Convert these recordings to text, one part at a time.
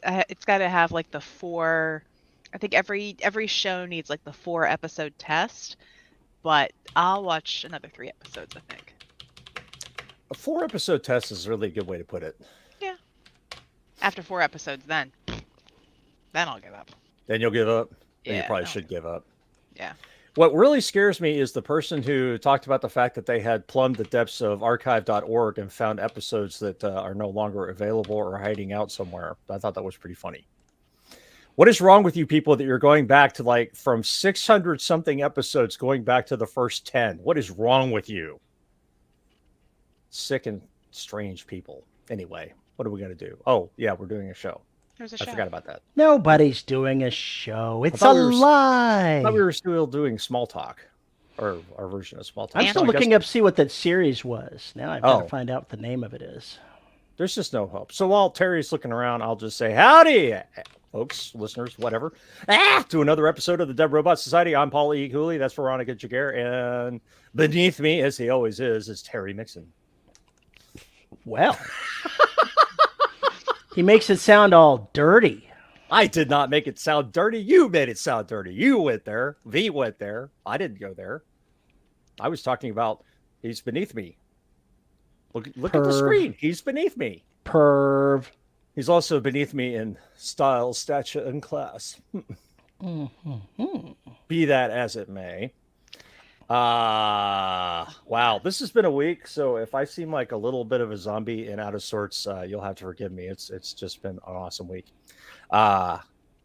it's got to have like the 4. I think every show needs like the 4-episode test, but I'll watch another 3 episodes, I think. A 4-episode test is a really good way to put it. Yeah. After 4 episodes, then I'll give up. Then you'll give up. Then you Yeah. probably should give up. Yeah. What really scares me is the person who talked about the fact that they had plumbed the depths of archive.org and found episodes that are no longer available or hiding out somewhere. I thought that was pretty funny. What is wrong with you people that you're going back to like from 600 something episodes going back to the first 10? What is wrong with you? Sick and strange people. Anyway, what are we going to do? Oh, yeah, we're doing a show. There's a I show. forgot about that. Nobody's doing a show. It's a lie. I thought we were still doing small talk, or our version of small talk. I'm still looking up to see what that series was. Now I've got to find out what the name of it is. There's just no hope. So while Terry's looking around, I'll just say, howdy, folks, listeners, whatever. To another episode of the Dead Robot Society. I'm Paul E. Cooley. That's Veronica Jaguar. And beneath me, as he always is Terry Mixon. Well, he makes it sound all dirty. I did not make it sound dirty. You made it sound dirty. You went there. V went there. I didn't go there. I was talking about he's beneath me. Look at the screen. He's beneath me. Perv. He's also beneath me in style, stature, and class. Be that as it may. Wow. This has been a week, so if I seem like a little bit of a zombie and out of sorts, you'll have to forgive me. It's just been an awesome week.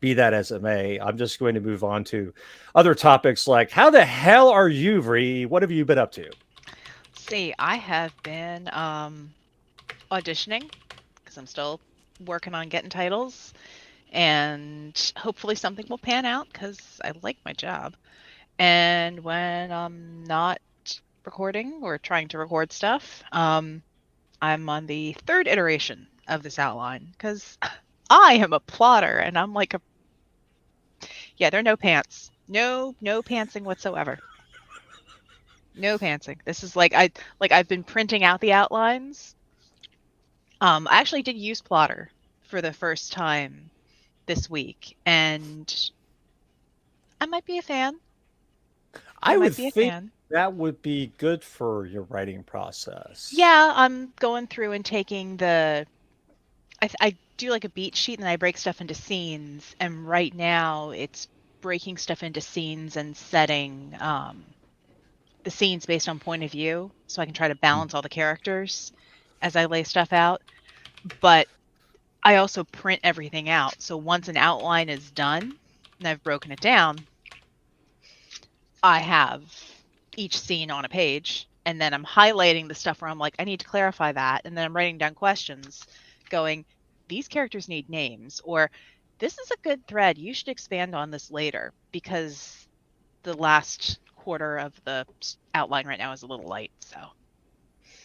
Be that as it may, I'm just going to move on to other topics like, how the hell are you, Vree? What have you been up to? See, I have been auditioning because I'm still working on getting titles, and hopefully something will pan out because I like my job. And when I'm not recording or trying to record stuff, I'm on the 3rd iteration of this outline because I am a plotter, and I'm like there are no pants. No pantsing whatsoever. No pantsing. This is I've been printing out the outlines. I actually did use Plotter for the first time this week, and I might be a fan. I would think that would be good for your writing process. Yeah, I'm going through and taking I do like a beat sheet, and then I break stuff into scenes, and right now it's breaking stuff into scenes and setting the scenes based on point of view, so I can try to balance all the characters as I lay stuff out. But I also print everything out, so once an outline is done and I've broken it down, I have each scene on a page, and then I'm highlighting the stuff where I'm like, I need to clarify that, and then I'm writing down questions going, these characters need names, or this is a good thread, you should expand on this later, because the last quarter of the outline right now is a little light. So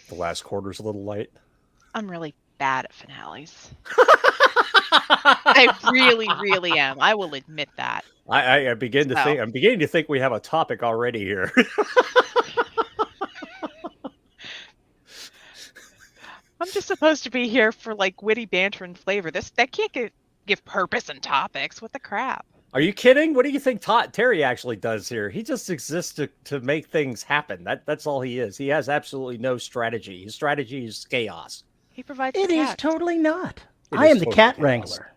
the last quarter's a little light. I'm really bad at finales. I really am. I will admit that. I begin to think. I'm beginning to think we have a topic already here. I'm just supposed to be here for like witty banter and flavor. That can't give purpose and topics. What the crap? Are you kidding? What do you think Terry actually does here? He just exists to make things happen. That's all he is. He has absolutely no strategy. His strategy is chaos. He provides. It is totally not. I am the cat wrangler.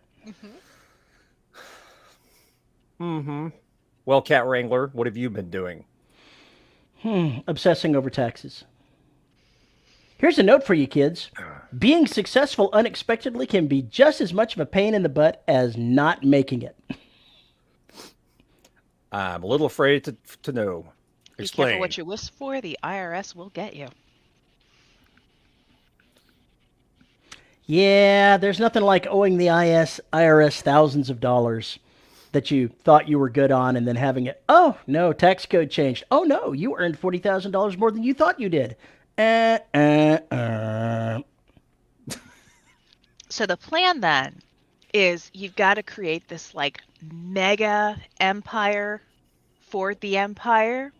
Well, cat wrangler, what have you been doing? Obsessing over taxes. Here's a note for you kids. Being successful unexpectedly can be just as much of a pain in the butt as not making it. I'm a little afraid to know. Explain. Be careful what you wish for. The IRS will get you. Yeah, there's nothing like owing the IRS thousands of dollars that you thought you were good on, and then having it, oh, no, tax code changed. Oh, no, you earned $40,000 more than you thought you did. So the plan then is you've got to create this like mega empire for the empire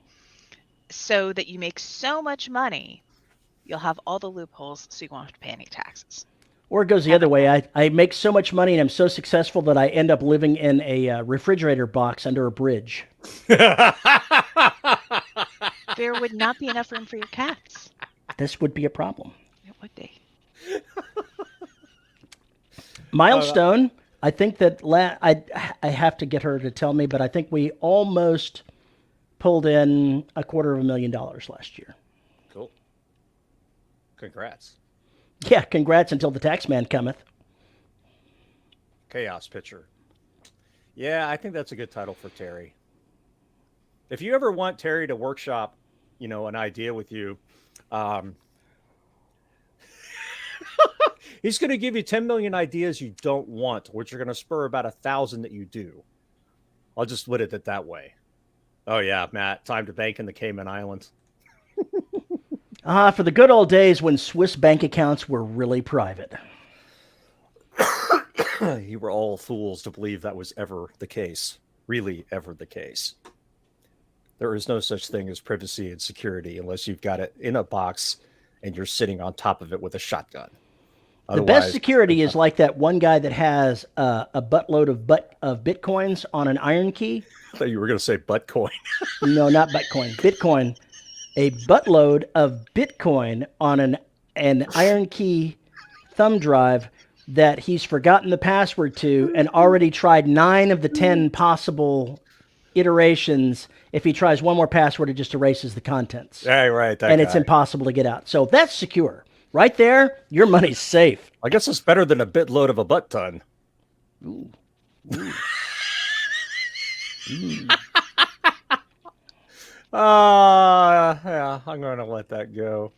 so that you make so much money, you'll have all the loopholes so you won't have to pay any taxes. Or it goes the other way. I make so much money and I'm so successful that I end up living in a refrigerator box under a bridge. There would not be enough room for your cats. This would be a problem. It would be. Milestone. I think that I have to get her to tell me, but I think we almost pulled in $250,000 last year. Cool. Congrats. Yeah, congrats until the tax man cometh. Chaos Pitcher. Yeah, I think that's a good title for Terry. If you ever want Terry to workshop, an idea with you, he's going to give you 10 million ideas you don't want, which are going to spur about 1,000 that you do. I'll just put it that way. Oh, yeah, Matt, time to bank in the Cayman Islands. For the good old days when Swiss bank accounts were really private. You were all fools to believe that was ever the case. Really ever the case. There is no such thing as privacy and security unless you've got it in a box and you're sitting on top of it with a shotgun. The best security is like that one guy that has a buttload of Bitcoins on an iron key. I thought you were going to say buttcoin. No, not Bitcoin. Bitcoin. A buttload of Bitcoin on an iron key thumb drive that he's forgotten the password to and already tried 9 of the 10 possible iterations. If he tries one more password, it just erases the contents. Yeah, right. And it's impossible to get out. So that's secure. Right there, your money's safe. I guess it's better than a bitload of a butt ton. Ooh. Yeah, I'm going to let that go.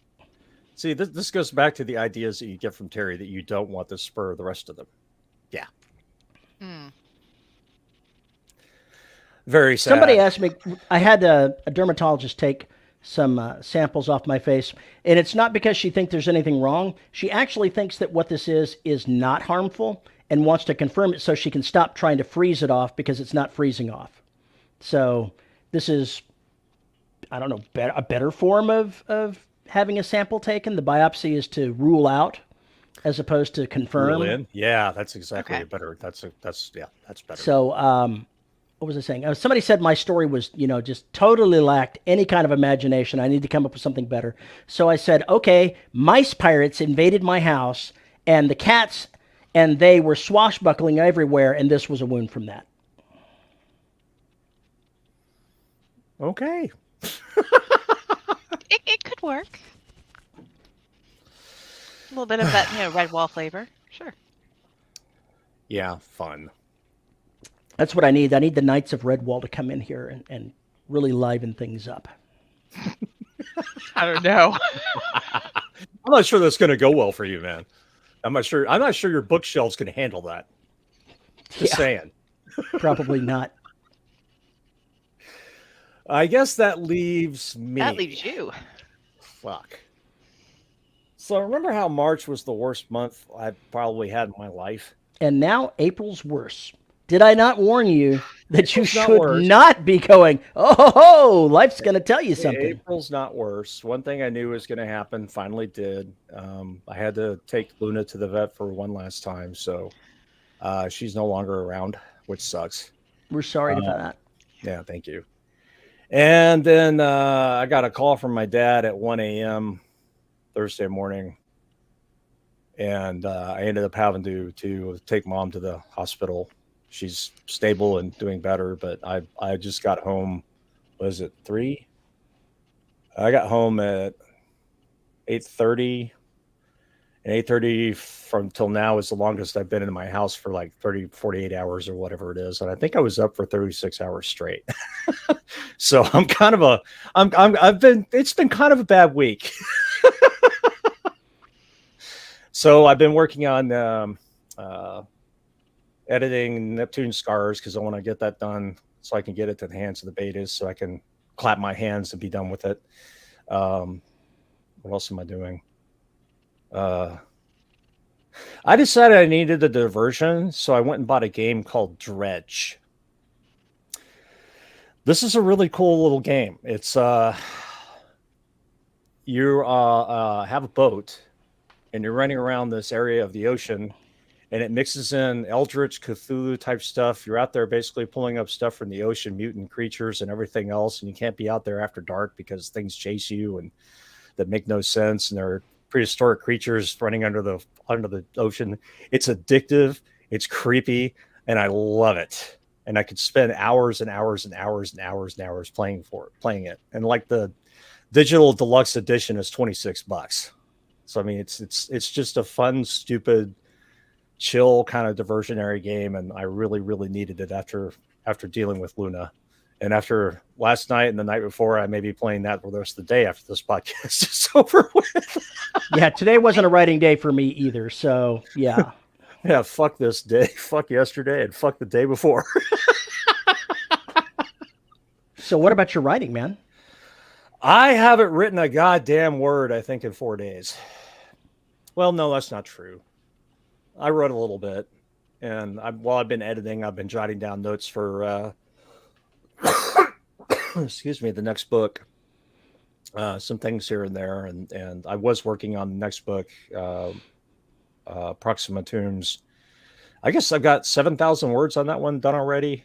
See, this goes back to the ideas that you get from Terry that you don't want to spur the rest of them. Yeah. Very sad. Somebody asked me, I had a dermatologist take some samples off my face, and it's not because she thinks there's anything wrong. She actually thinks that what this is not harmful and wants to confirm it so she can stop trying to freeze it off because it's not freezing off. So this is, I don't know, a better form of having a sample taken. The biopsy is to rule out as opposed to confirm. Rule in? Yeah, that's exactly better. That's better. So, what was I saying? Somebody said my story was, just totally lacked any kind of imagination. I need to come up with something better. So I said, okay, mice pirates invaded my house, and the cats, and they were swashbuckling everywhere, and this was a wound from that. Okay. It could work. A little bit of that, red wall flavor. Sure. Yeah, fun. That's what I need. I need the Knights of Redwall to come in here and really liven things up. I don't know. I'm not sure that's going to go well for you, man. I'm not sure your bookshelves can handle that. Just saying. Probably not. I guess that leaves me. That leaves you. Fuck. So remember how March was the worst month I probably had in my life? And now April's worse. Did I not warn you that you should worse. not be going, oh, life's going to tell you something? April's not worse. One thing I knew was going to happen finally did. I had to take Luna to the vet for one last time, so she's no longer around, which sucks. We're sorry about that. Yeah, thank you. And then I got a call from my dad at 1 a.m. Thursday morning, and I ended up having to take Mom to the hospital. She's stable and doing better, but I just got home. Was it 3? I got home at 8:30, and 8:30 from till now is the longest I've been in my house for like 48 hours or whatever it is. And I think I was up for 36 hours straight. So I'm kind of it's been kind of a bad week. So I've been working on editing Neptune Scars because I want to get that done so I can get it to the hands of the betas so I can clap my hands and be done with it. What else am I doing? I decided I needed a diversion, so I went and bought a game called Dredge. This is a really cool little game. It's you have a boat, and you're running around this area of the ocean, and it mixes in Eldritch Cthulhu type stuff. You're out there basically pulling up stuff from the ocean, mutant creatures and everything else, and you can't be out there after dark because things chase you and that make no sense, and there are prehistoric creatures running under the ocean. It's addictive, it's creepy, and I love it. And I could spend hours and hours and hours and hours and hours playing it. And like the digital deluxe edition is $26. So I mean, it's just a fun, stupid, chill kind of diversionary game, and I really, really needed it after dealing with Luna. And after last night and the night before, I may be playing that for the rest of the day after this podcast is over with. Yeah, today wasn't a writing day for me either. So, yeah. Yeah, fuck this day, fuck yesterday, and fuck the day before. So what about your writing, man? I haven't written a goddamn word, I think, in 4 days. Well, no, that's not true. I wrote a little bit. And while I've been editing, I've been jotting down notes for... excuse me, the next book, some things here and there, and I was working on the next book, Proxima Tombs. I guess I've got 7,000 words on that one done already,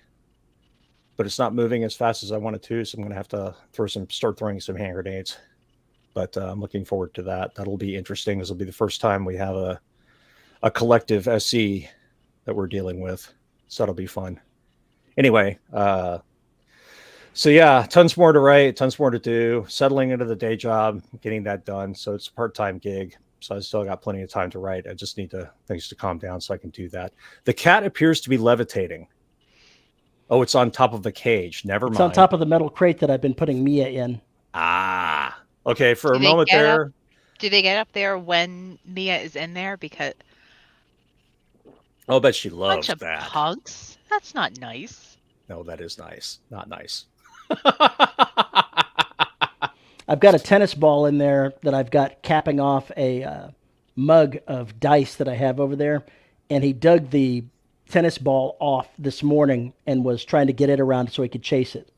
but it's not moving as fast as I wanted to, so I'm going to have to start throwing some hand grenades. But I'm looking forward to that. That'll be interesting. This will be the first time we have a collective SE that we're dealing with, so that'll be fun. Anyway, so yeah, tons more to write, tons more to do, settling into the day job, getting that done. So it's a part-time gig. So I still got plenty of time to write. I just need things to calm down so I can do that. The cat appears to be levitating. Oh, it's on top of the cage. Never mind. It's on top of the metal crate that I've been putting Mia in. Ah, okay. For a moment there. Do they get up there when Mia is in there? Because I'll bet she loves bunch of that. Punks? That's not nice. No, that is nice. Not nice. I've got a tennis ball in there that I've got capping off a mug of dice that I have over there. And he dug the tennis ball off this morning and was trying to get it around so he could chase it.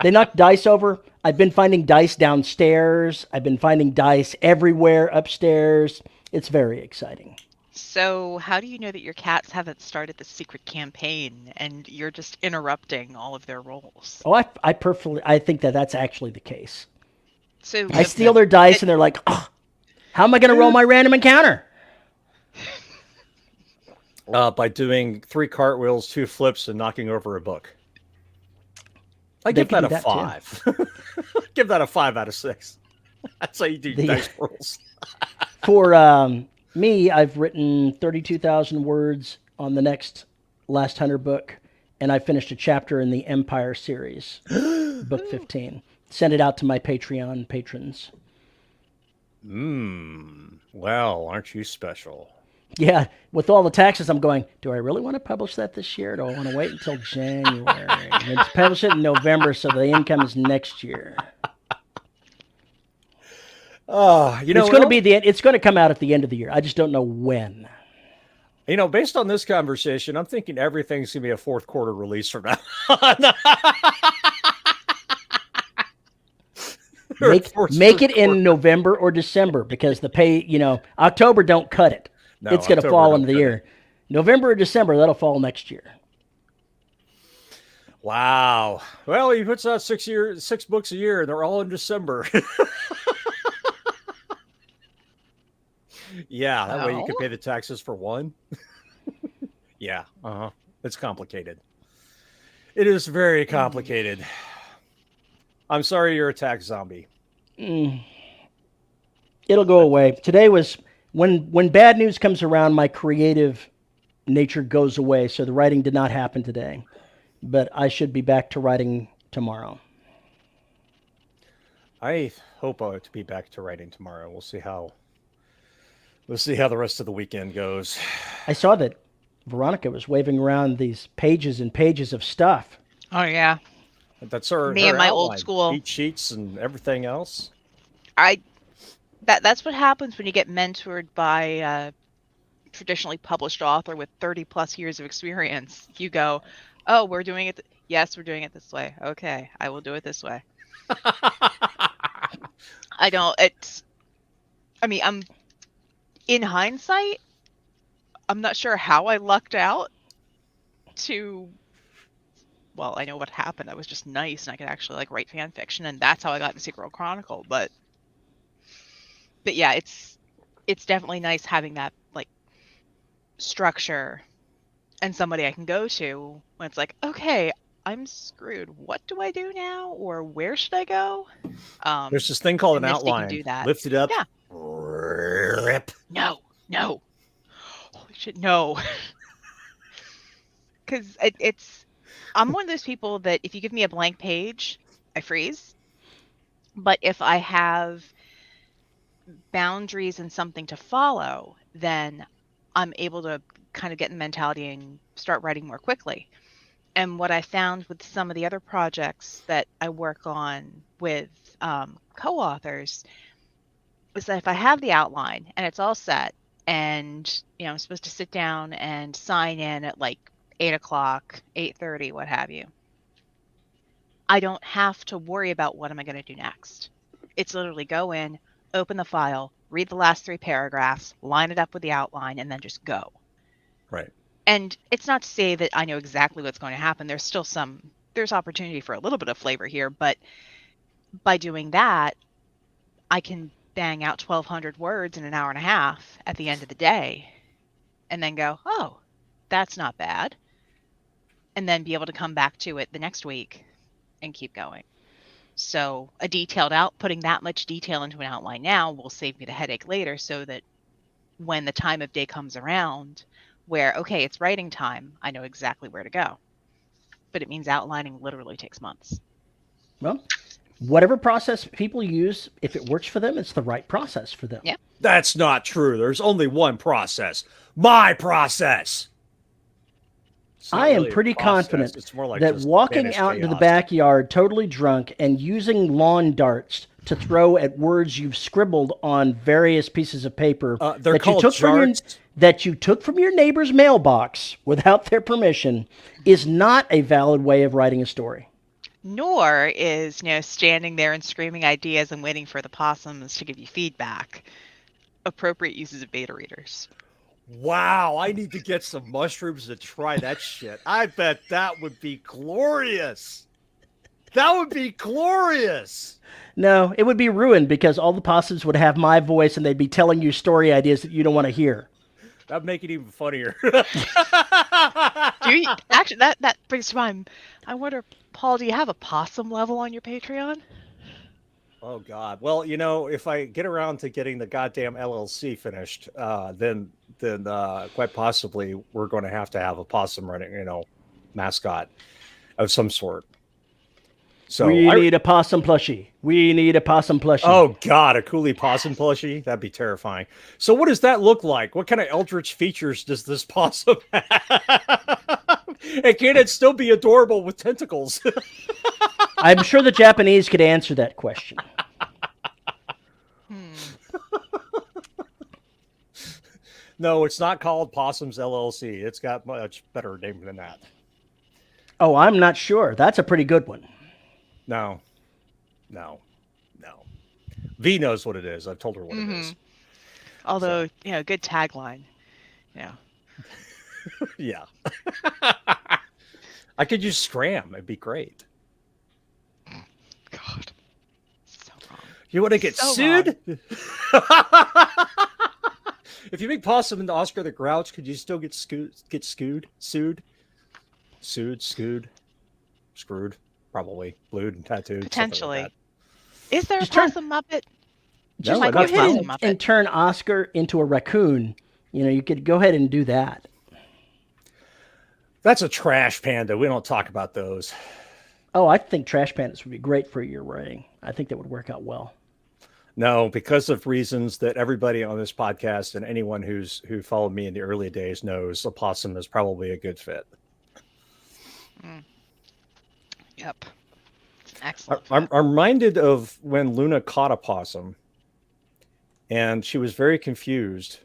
They knocked dice over. I've been finding dice downstairs. I've been finding dice everywhere upstairs. It's very exciting. So how do you know that your cats haven't started the secret campaign and you're just interrupting all of their rolls? Oh, I think that's actually the case. So I steal their dice and they're like, oh, how am I going to roll my random encounter? By doing 3 cartwheels, 2 flips, and knocking over a book. I give that a 5. Give that a 5 out of 6. That's how you do dice rolls. For me, I've written 32,000 words on the next Last Hunter book, and I finished a chapter in the Empire series, book 15. Sent it out to my Patreon patrons. Well, aren't you special? Yeah, with all the taxes, I'm going, do I really want to publish that this year? Do I want to wait until January? And then publish it in November so the income is next year. Oh, it's going to be it's going to come out at the end of the year. I just don't know when. You know, based on this conversation, I'm thinking everything's going to be a 4th quarter release from now on. Make it in November or December because October don't cut it. No, it's going to fall into the year. November or December, that'll fall next year. Wow. Well, he puts out 6 books a year. They're all in December. Yeah, that way you can pay the taxes for one. Yeah, it's complicated. It is very complicated. I'm sorry you're a tax zombie. It'll go away. Today was when bad news comes around, my creative nature goes away. So the writing did not happen today, but I should be back to writing tomorrow. I hope to be back to writing tomorrow. We'll see how the rest of the weekend goes. I saw that Veronica was waving around these pages and pages of stuff. Oh yeah. That's her. Me and my old school cheat sheets and everything else. That's what happens when you get mentored by a traditionally published author with 30 plus years of experience. You go, oh, we're doing it. Yes, we're doing it this way. Okay, I will do it this way. I don't. I'm in hindsight, I'm not sure how I lucked out to. Well, I know what happened. I was just nice, and I could actually like write fan fiction, and that's how I got into Secret World Chronicle. But yeah, it's definitely nice having that like structure and somebody I can go to when it's like, okay, I'm screwed. What do I do now, or where should I go? There's this thing called an and Misty can outline. do that. Lift it up. Yeah. Rip. No. Holy shit, no. Because I'm one of those people that if you give me a blank page, I freeze. But if I have boundaries and something to follow, then I'm able to kind of get in the mentality and start writing more quickly. And what I found with some of the other projects that I work on with co-authors is that if I have the outline and it's all set, and I'm supposed to sit down and sign in at like 8 o'clock, 8:30, what have you, I don't have to worry about what am I going to do next. It's literally go in, open the file, read the last 3 paragraphs, line it up with the outline, and then just go. Right. And it's not to say that I know exactly what's going to happen. There's still there's opportunity for a little bit of flavor here, but by doing that, I can bang out 1,200 words in an hour and a half at the end of the day and then go, oh, that's not bad. And then be able to come back to it the next week and keep going. So putting that much detail into an outline now will save me the headache later, so that when the time of day comes around where, okay, it's writing time, I know exactly where to go. But it means outlining literally takes months. Well, whatever process people use, if it works for them, it's the right process for them. Yeah. That's not true. There's only one process. My process. I am pretty confident it's more like that walking out into the backyard totally drunk and using lawn darts to throw at words you've scribbled on various pieces of paper that you took from your neighbor's mailbox without their permission is not a valid way of writing a story. Nor is, standing there and screaming ideas and waiting for the possums to give you feedback appropriate uses of beta readers. Wow, I need to get some mushrooms to try that shit. I bet that would be glorious. That would be glorious. No, it would be ruined because all the possums would have my voice and they'd be telling you story ideas that you don't want to hear. That'd make it even funnier. Actually, that brings to mind, I wonder, Paul, do you have a possum level on your Patreon? Oh, God. Well, if I get around to getting the goddamn LLC finished, then quite possibly we're going to have a possum running, mascot of some sort. So we need a possum plushie. We need a possum plushie. Oh, God, a Cooley possum plushie? That'd be terrifying. So what does that look like? What kind of eldritch features does this possum have? And can it still be adorable with tentacles? I'm sure the Japanese could answer that question. No, it's not called Possums LLC. It's got much better name than that. Oh, I'm not sure. That's a pretty good one. No. V knows what it is. I've told her what it is. Although, good tagline. Yeah. Yeah. I could use Scram. It'd be great. God. So wrong. You want to get sued? If you make Possum into Oscar the Grouch, could you still get sued? Screwed, probably, blued and tattooed. Potentially. Like is there a Possum Muppet? Just go ahead and turn Oscar into a raccoon. You could go ahead and do that. That's a trash panda. We don't talk about those. Oh, I think trash pandas would be great for your writing. I think that would work out well. No, because of reasons that everybody on this podcast and anyone who followed me in the early days knows, a possum is probably a good fit. Yep. Excellent. I'm reminded of when Luna caught a possum, and she was very confused.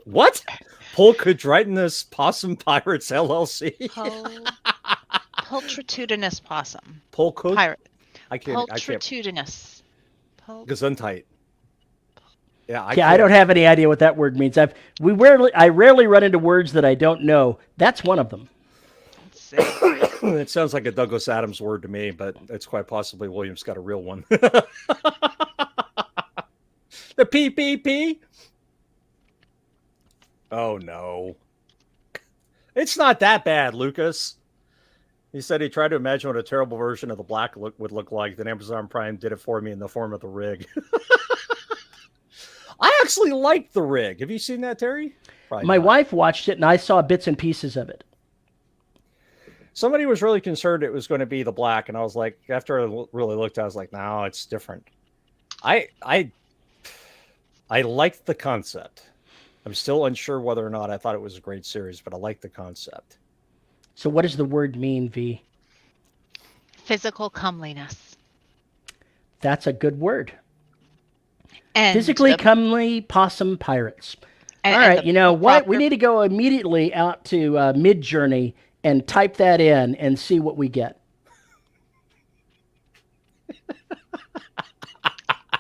What? Pulchritudinous Possum Pirates LLC. Pulchritudinous possum. Pirate. I can't. Pulchritudinous. Gesundheit. Yeah, I don't have any idea what that word means. I rarely run into words that I don't know. That's one of them. Let's see. It sounds like a Douglas Adams word to me, but it's quite possibly William's got a real one. The PPP. Oh no, it's not that bad, Lucas. He said he tried to imagine what a terrible version of the black would look like. Then Amazon Prime did it for me in the form of the rig. I actually liked the rig. Have you seen that, Terry? Probably My not. wife watched it, and I saw bits and pieces of it. Somebody was really concerned it was going to be the black, and I was like, after I really looked, I was like, no, it's different. I liked the concept. I'm still unsure whether or not I thought it was a great series, but I like the concept. So what does the word mean, V? Physical comeliness. That's a good word. And Physically comely possum pirates. and- All and right, the you know what? proper- We need to go immediately out to Midjourney and type that in and see what we get.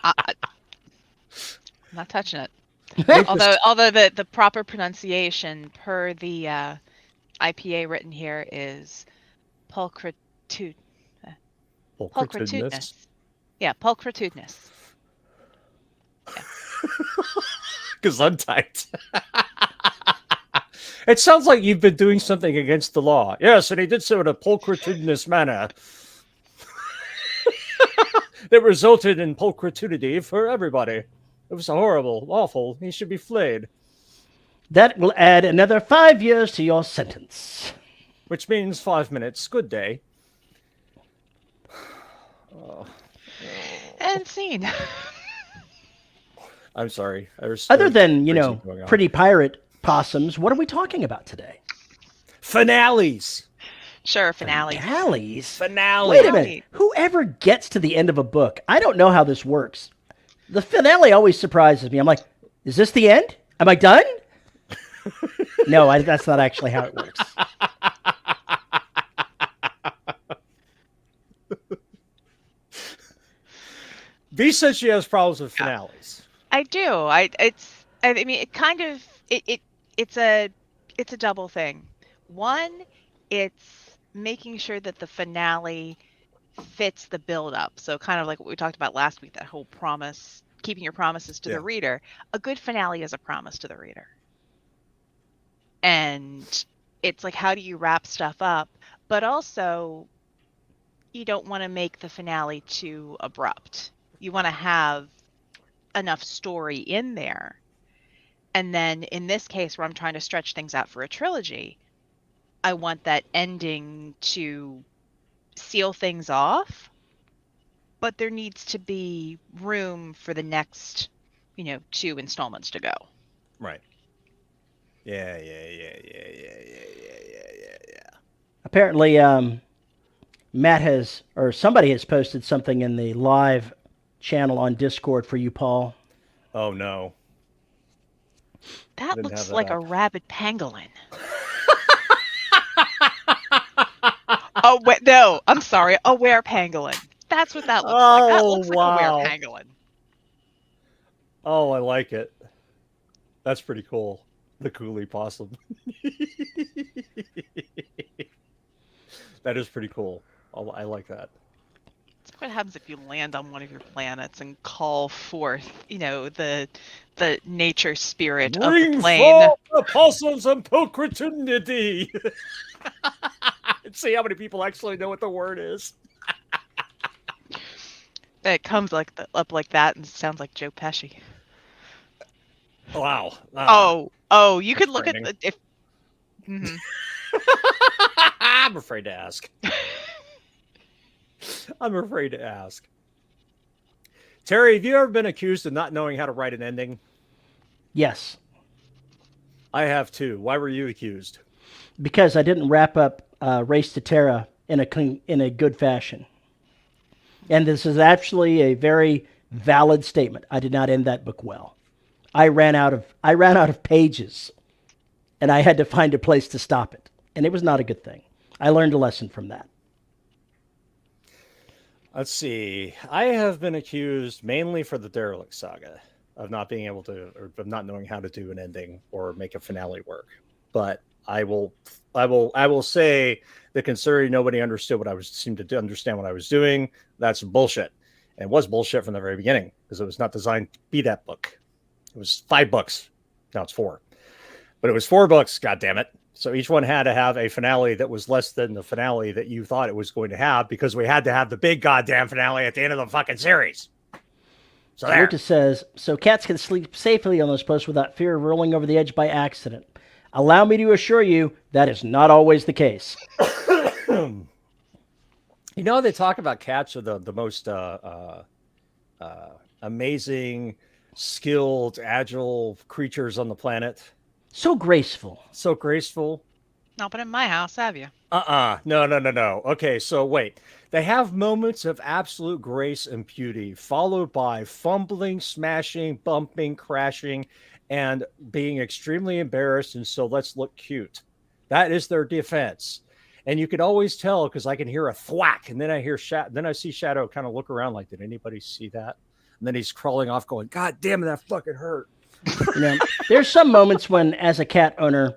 I'm not touching it. Although the proper pronunciation per the IPA written here is pulchritudinous. Pulchritudinous. Yeah, pulchritudinous. Gesundheit. It sounds like you've been doing something against the law. Yes, and he did so in a pulchritudinous manner that resulted in pulchritudity for everybody. It was horrible, awful. He should be flayed. That will add another 5 years to your sentence. Which means 5 minutes. Good day. Oh, And scene. I'm sorry. Other than, you crazy know, going on. pretty pirate possums, what are we talking about today? Finales. Sure, finale. Finale. Wait a minute. Whoever gets to the end of a book, I don't know how this works. The finale always surprises me. I'm like, is this the end? Am I done? No, that's not actually how it works. V says she has problems with finales. I do. I mean it kind of it's a double thing. One, it's making sure that the finale fits the build up. So kind of like what we talked about last week, that whole promise, keeping your promises to the reader. A good finale is a promise to the reader. And it's like, how do you wrap stuff up? But also, you don't want to make the finale too abrupt. You want to have enough story in there. And then in this case, where I'm trying to stretch things out for a trilogy, I want that ending to seal things off, but there needs to be room for the next, 2 installments to go. Right. Yeah. Apparently, Matt has, or somebody has posted something in the live channel on Discord for you, Paul. Oh, no. That Didn't looks have that like a up. rabid pangolin. Oh, wait, no, I'm sorry. A were-pangolin. That's what that looks like. That looks like wow. a were-pangolin. Oh, I like it. That's pretty cool. The Coolie Possum. That is pretty cool. I like that. That's what happens if you land on one of your planets and call forth, the nature spirit of the plane. forth the possums and pulchritudinity. See how many people actually know what the word is. It comes up like that and sounds like Joe Pesci. Wow. Oh, you could look at frightening. if. Mhm. I'm afraid to ask. I'm afraid to ask. Terry, have you ever been accused of not knowing how to write an ending? Yes, I have too. Why were you accused? because I didn't wrap up Race to Terra in a good fashion. And this is actually a very valid statement. I did not end that book well. I ran out of pages, and I had to find a place to stop it. And it was not a good thing. I learned a lesson from that. Let's see. I have been accused mainly for the Derelict Saga of not being able to, or of not knowing how to do an ending or make a finale work. But I will say that considering nobody understood what I was seemed to understand what I was doing, that's bullshit, and it was bullshit from the very beginning because it was not designed to be that book. It was $5. Now it's 4, but it was 4 books. God damn it! So each one had to have a finale that was less than the finale that you thought it was going to have because we had to have the big goddamn finale at the end of the fucking series. So there. Ruta says, so cats can sleep safely on this post without fear of rolling over the edge by accident. Allow me to assure you that is not always the case. You know, they talk about cats are the most amazing, skilled, agile creatures on the planet. So graceful. So graceful. Not been in my house, have you? No. Okay, so wait. They have moments of absolute grace and beauty, followed by fumbling, smashing, bumping, crashing, and being extremely embarrassed. And so let's look cute. That is their defense. And you could always tell because I can hear a thwack, and then I hear then I see Shadow kind of look around like, did anybody see that? And then he's crawling off, going, "God damn it, that fucking hurt." You know, there's some moments when, as a cat owner,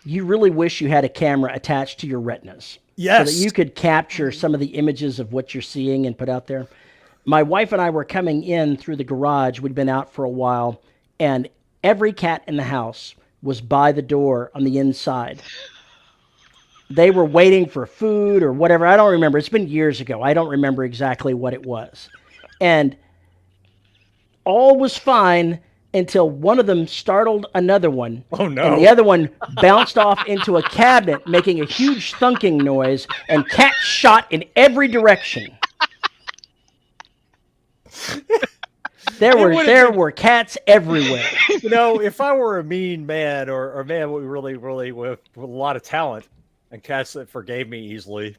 you really wish you had a camera attached to your retinas. Yes. So that you could capture some of the images of what you're seeing and put out there. My wife and I were coming in through the garage. We'd been out for a while, and every cat in the house was by the door on the inside. They were waiting for food or whatever. I don't remember. It's been years ago. I don't remember exactly what it was. And all was fine until one of them startled another one. Oh, no. And the other one bounced off into a cabinet, making a huge thunking noise, and cats shot in every direction. There were cats everywhere. You know, if I were a mean man or a man really with a lot of talent and cats that forgave me easily,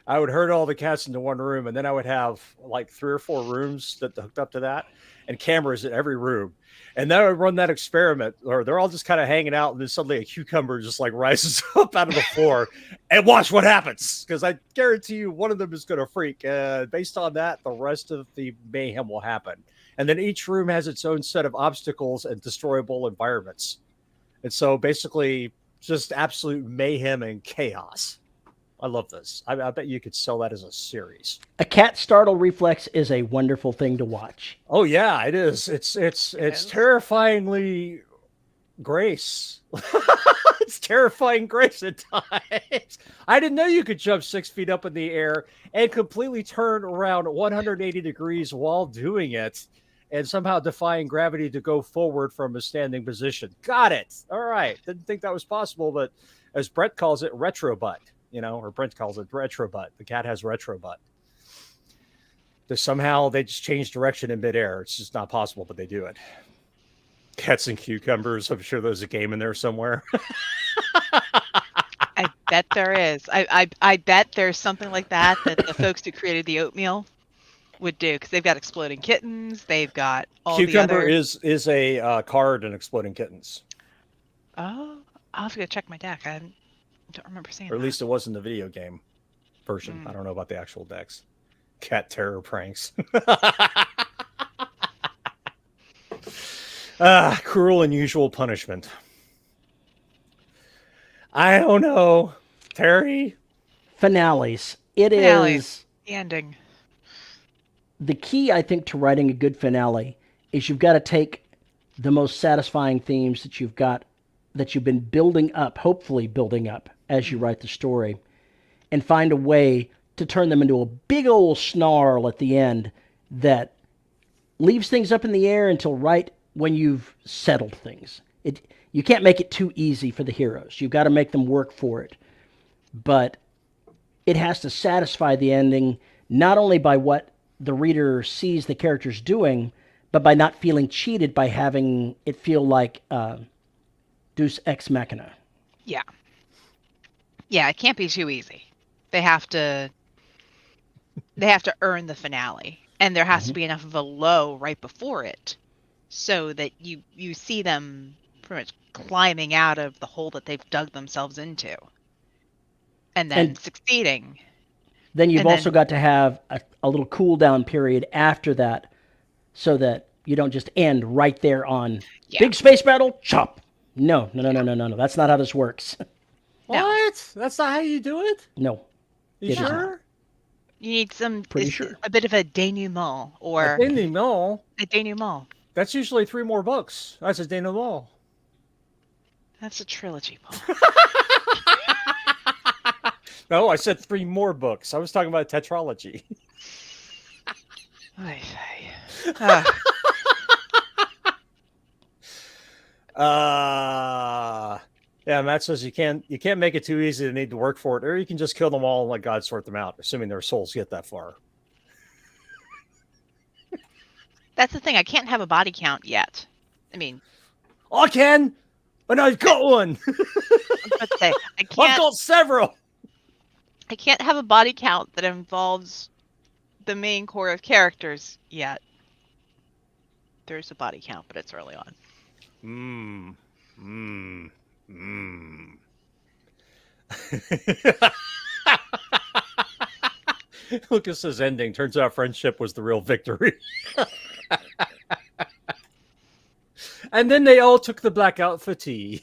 I would herd all the cats into one room, and then I would have like 3 or 4 rooms that hooked up to that and cameras in every room. And then I would run that experiment, or they're all just kind of hanging out, and then suddenly a cucumber just like rises up out of the floor, and watch what happens. Because I guarantee you one of them is going to freak. Based on that, the rest of the mayhem will happen. And then each room has its own set of obstacles and destroyable environments. And so basically just absolute mayhem and chaos. I love this. I bet you could sell that as a series. A cat startle reflex is a wonderful thing to watch. Oh yeah, it is. It's terrifyingly grace. It's terrifying grace at times. I didn't know you could jump 6 feet up in the air and completely turn around 180 degrees while doing it, and somehow defying gravity to go forward from a standing position. Got it. All right. Didn't think that was possible, but as Brett calls it, retro butt. You know, or Brent calls it retro butt. The cat has retro butt. Somehow they just change direction in midair. It's just not possible, but they do it. Cats and cucumbers. I'm sure there's a game in there somewhere. I bet there is. I bet there's something like that the folks who created the oatmeal would do, because they've got exploding kittens. They've got all Cucumber the other... is a card in Exploding Kittens. Oh, I'll have to go check my deck. I don't remember seeing Or at least it was in the video game version. I don't know about the actual decks. Cat terror pranks. Cruel and usual punishment. I don't know. Terry? Finales. Finales. Is the ending. The key, I think, to writing a good finale is you've got to take the most satisfying themes that you've got, that you've been building up, hopefully building up as you write the story, and find a way to turn them into a big old snarl at the end that leaves things up in the air until right when you've settled things. You can't make it too easy for the heroes. You've got to make them work for it. But it has to satisfy the ending, not only by what the reader sees the characters doing, but by not feeling cheated by having it feel like Deus Ex Machina. Yeah. Yeah, it can't be too easy. They have to earn the finale, and there has to be enough of a low right before it so that you see them pretty much climbing out of the hole that they've dug themselves into and then succeeding. Then you've And also then- got to have a little cool down period after that so that you don't just end right there on big space battle, chop. No. That's not how this works. No. What? That's not how you do it? No. You It is sure? You need Pretty sure. a bit of a denouement or A denouement? a denouement. That's usually 3 more books. That's a denouement. That's a trilogy, Paul. No, I said 3 more books. I was talking about a tetralogy. Ay, ay. Yeah, Matt says you can't make it too easy to need to work for it, or you can just kill them all and let God sort them out, assuming their souls get that far. That's the thing. I can't have a body count yet. I mean, I can, and I've got one. let's say I I've can't. got several. I can't have a body count that involves the main core of characters yet. There's a body count, but it's early on. Lucas's ending turns out friendship was the real victory. And then they all took the blackout for tea.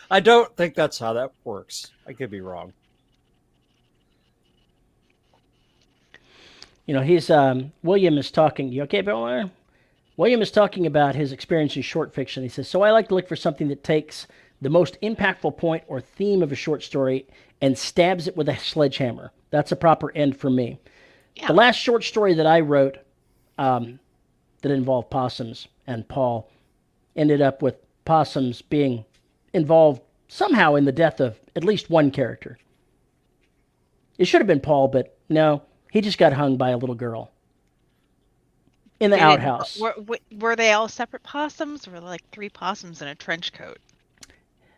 I don't think that's how that works. I could be wrong. You know, he's William is talking. You okay, Bill? William is talking about his experience in short fiction. He says, "So I like to look for something that takes the most impactful point or theme of a short story and stabs it with a sledgehammer. That's a proper end for me." Yeah. The last short story that I wrote that involved possums and Paul ended up with possums being involved somehow in the death of at least one character. It should have been Paul, but no, he just got hung by a little girl in the outhouse. Were they all separate possums, or were there like 3 possums in a trench coat?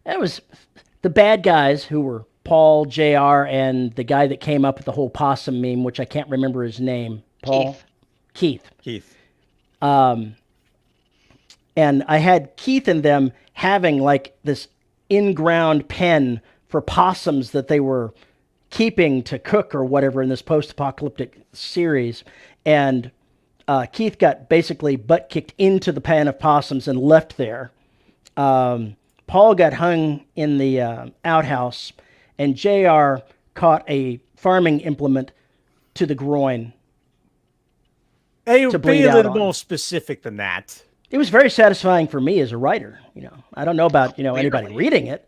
It was the bad guys who were Paul, JR, and the guy that came up with the whole possum meme, which I can't remember his name. Paul? Keith. And I had Keith and them having like this in-ground pen for possums that they were keeping to cook or whatever in this post-apocalyptic series. And Keith got basically butt kicked into the pen of possums and left there. Paul got hung in the outhouse, and JR caught a farming implement to the groin. Hey, to be bleed a out little on. more specific than that. It was very satisfying for me as a writer. You know, I don't know about anybody reading it.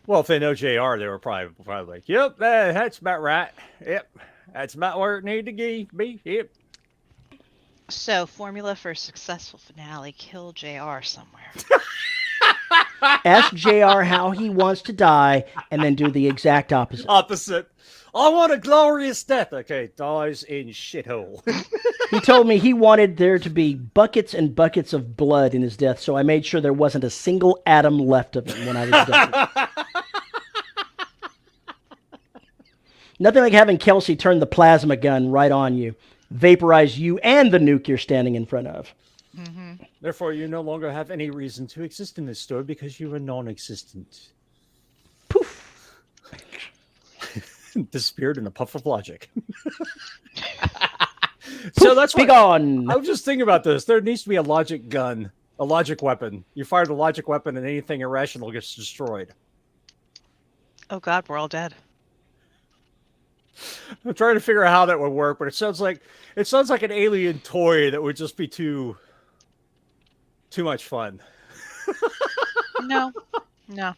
Well, if they know JR, they were probably like, "Yep, that's about right. Yep, that's about where it needed to be. Yep." So, formula for a successful finale: kill JR somewhere. Ask JR how he wants to die, and then do the exact opposite. Opposite. I want a glorious death. Okay, dies in shithole. He told me he wanted there to be buckets and buckets of blood in his death, so I made sure there wasn't a single atom left of him when I was done. Nothing like having Kelsey turn the plasma gun right on you, vaporize you and the nuke you're standing in front of. Mm-hmm. Therefore, you no longer have any reason to exist in this story because you are non-existent. Poof. Disappeared in a puff of logic. So that's be what gone. I was just thinking about this. There needs to be a logic gun, a logic weapon. You fire the logic weapon, and anything irrational gets destroyed. Oh God, we're all dead. I'm trying to figure out how that would work, but it sounds like an alien toy that would just be too much fun. No. Mm.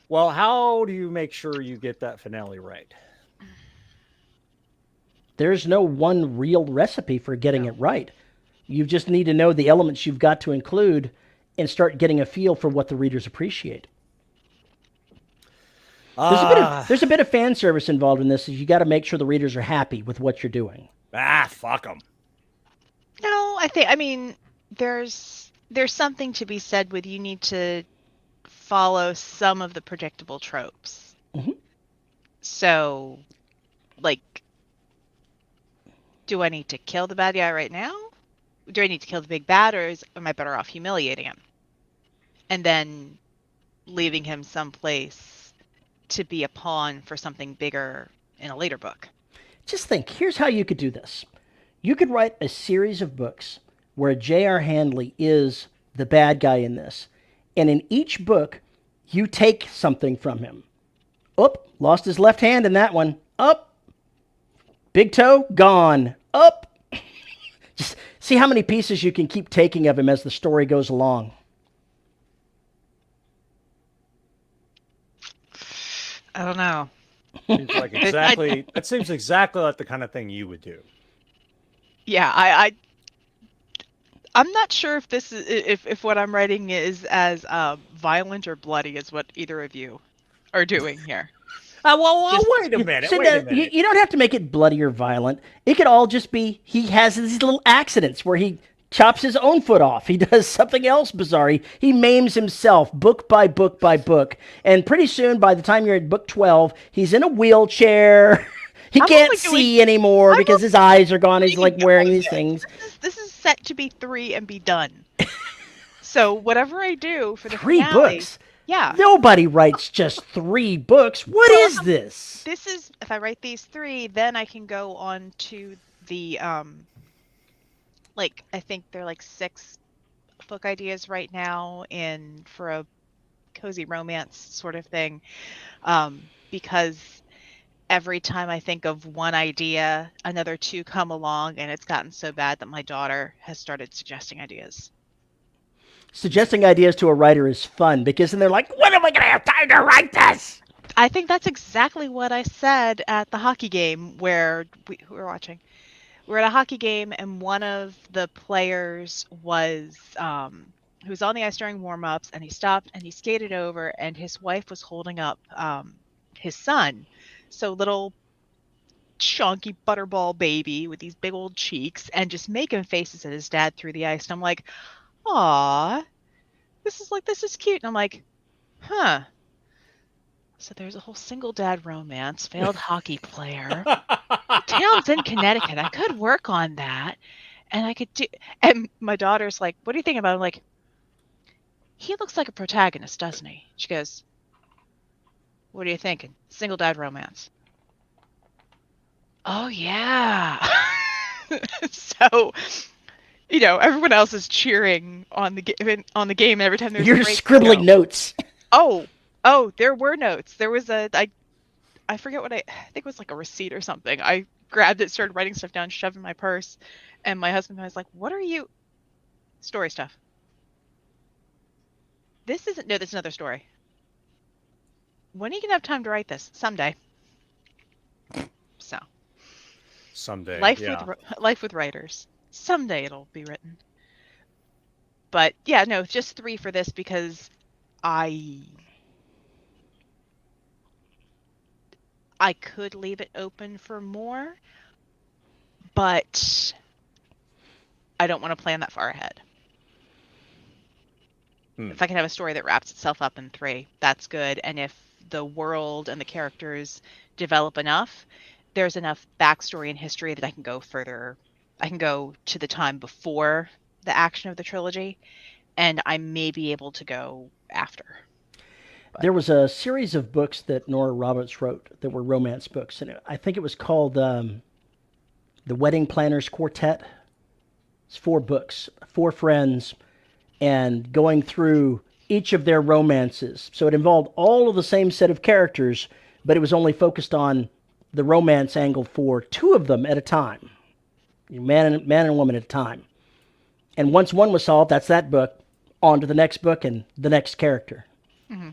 Well, how do you make sure you get that finale right? There's no one real recipe for getting it right. You just need to know the elements you've got to include and start getting a feel for what the readers appreciate. There's a bit of fan service involved in this. You got to make sure the readers are happy with what you're doing. Fuck them. No, I mean, there's something to be said with you need to follow some of the predictable tropes. Mm-hmm. So, like, do I need to kill the bad guy right now? do I need to kill the big bad, or am I better off humiliating him and then leaving him someplace to be a pawn for something bigger in a later book? Just think, here's how you could do this. You could write a series of books where J.R. Handley is the bad guy in this. And in each book, you take something from him. Up, lost his left hand in that one. Up, big toe, gone. Up. Just see how many pieces you can keep taking of him as the story goes along. I don't know. Seems like exactly. That seems exactly like the kind of thing you would do. Yeah, I'm not sure if this is if what I'm writing is as violent or bloody as what either of you are doing here. Well, wait a minute. So Wait a minute. you don't have to make it bloody or violent. It could all just be he has these little accidents where he chops his own foot off. He does something else bizarre. He maims himself book by book by book. And pretty soon, by the time you're at book 12, he's in a wheelchair. He can't see anymore because his eyes are gone. He's like wearing these things. This is set to be 3 and be done. So whatever I do for the 3 finale, books? Yeah. Nobody writes just 3 books. What is this? This is, if I write these 3, then I can go on to the, like, I think they're like 6 book ideas right now for a cozy romance sort of thing. Because every time I think of one idea, another 2 come along, and it's gotten so bad that my daughter has started suggesting ideas. Suggesting ideas to a writer is fun because then they're like, when am I going to have time to write this? I think that's exactly what I said at the hockey game where we were watching. We were at a hockey game, and one of the players was who was on the ice during warm-ups, and he stopped and he skated over, and his wife was holding up his son. So little chunky butterball baby with these big old cheeks and just making faces at his dad through the ice. And I'm like, aw, this is cute. And I'm like, huh. So there's a whole single dad romance, failed hockey player. The town's in Connecticut. I could work on that. And I could do, and my daughter's like, what do you think about it? I'm like, he looks like a protagonist, doesn't he? She goes, what are you thinking? Single dad romance. Oh, yeah. So, everyone else is cheering on the game every time there's You're a break. scribbling notes. Oh, there were notes. There was I forget what I think it was like a receipt or something. I grabbed it, started writing stuff down, shoved it in my purse, and my husband was like, "What are you?" Story stuff. This isn't. No, that's another story. When are you gonna have time to write this? Someday. So. Someday. Life with writers. Someday it'll be written. But yeah, no, just 3 for this because I could leave it open for more, but I don't want to plan that far ahead. If I can have a story that wraps itself up in 3, that's good. And if the world and the characters develop enough, there's enough backstory and history that I can go further. I can go to the time before the action of the trilogy, and I may be able to go after. But there was a series of books that Nora Roberts wrote that were romance books, and I think it was called The Wedding Planners Quartet. It's 4 books, 4 friends, and going through each of their romances. So it involved all of the same set of characters, but it was only focused on the romance angle for 2 of them at a time. Man and woman at a time. And once one was solved, that's that book, on to the next book and the next character. Mm-hmm.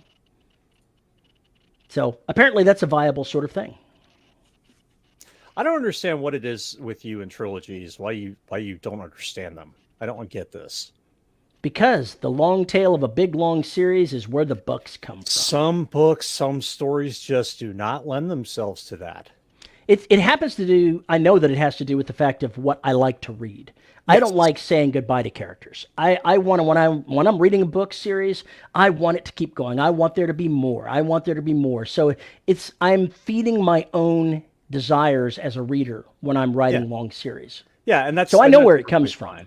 So apparently that's a viable sort of thing. I don't understand what it is with you and trilogies, why you don't understand them. I don't get this. Because the long tail of a big, long series is where the bucks come from. Some books, some stories just do not lend themselves to that. It happens to do, I know that it has to do with the fact of what I like to read. Yes. I don't like saying goodbye to characters. I want to, when I'm reading a book series, I want it to keep going. I want there to be more. I want there to be more. So I'm feeding my own desires as a reader when I'm writing long series. Yeah, and that's so I know where it comes from.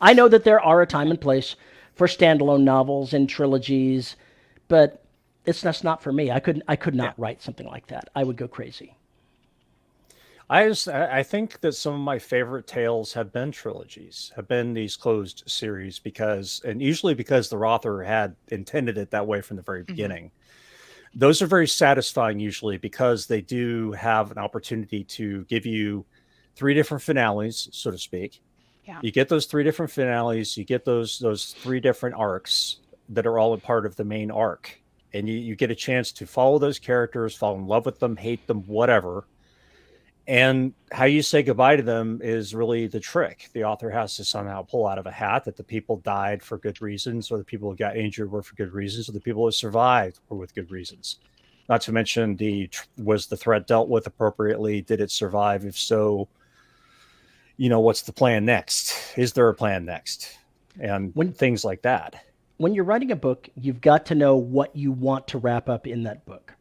I know that there are a time and place for standalone novels and trilogies, but it's just not for me. I could not write something like that. I would go crazy. I think that some of my favorite tales have been trilogies, have been these closed series and usually because the author had intended it that way from the very beginning. Those are very satisfying usually because they do have an opportunity to give you 3 different finales, so to speak. Yeah. You get those 3 different finales, you get those 3 different arcs that are all a part of the main arc. And you get a chance to follow those characters, fall in love with them, hate them, whatever. And how you say goodbye to them is really the trick. The author has to somehow pull out of a hat that the people died for good reasons, or the people who got injured were for good reasons, or the people who survived were with good reasons. Not to mention was the threat dealt with appropriately? Did it survive? If so, what's the plan next? Is there a plan next? And things like that. When you're writing a book, you've got to know what you want to wrap up in that book.